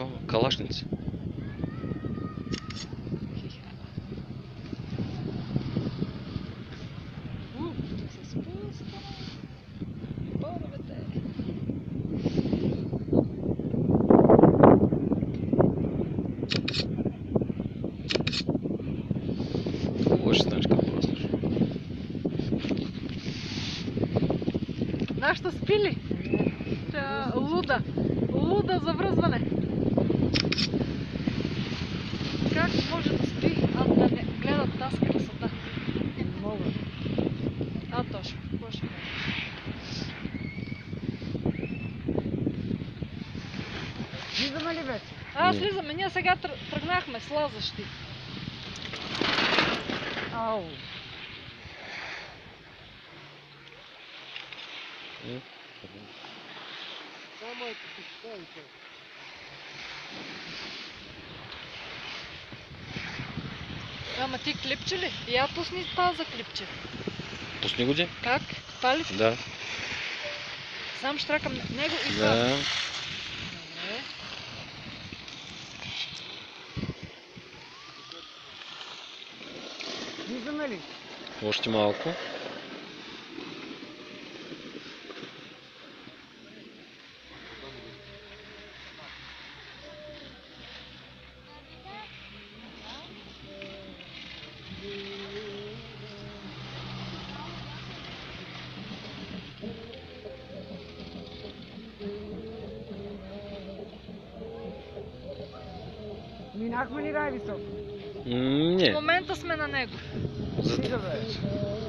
О, калашници. Се спуска. Боровете. Хубаво ще знаеш как проснеш. Нашата спи ли? Луда. Луда за връзване. Как може да спи, а да не гледат тази красота? Не мога. А, точно. Какво ще кажеш? Слизаме ли вече? Слизаме. Ние сега тръгнахме с лазащи. Ау. Само е като Ама ти клипче ли? Я пусни това за клипче. Пусни го, Ди. Как? Това ли? Да. Сам штракам него и това. Да. Добре. Слизаме ли? Още малко. Минахме ли най-високо? В Не. момента сме на него. За... Стига, бе.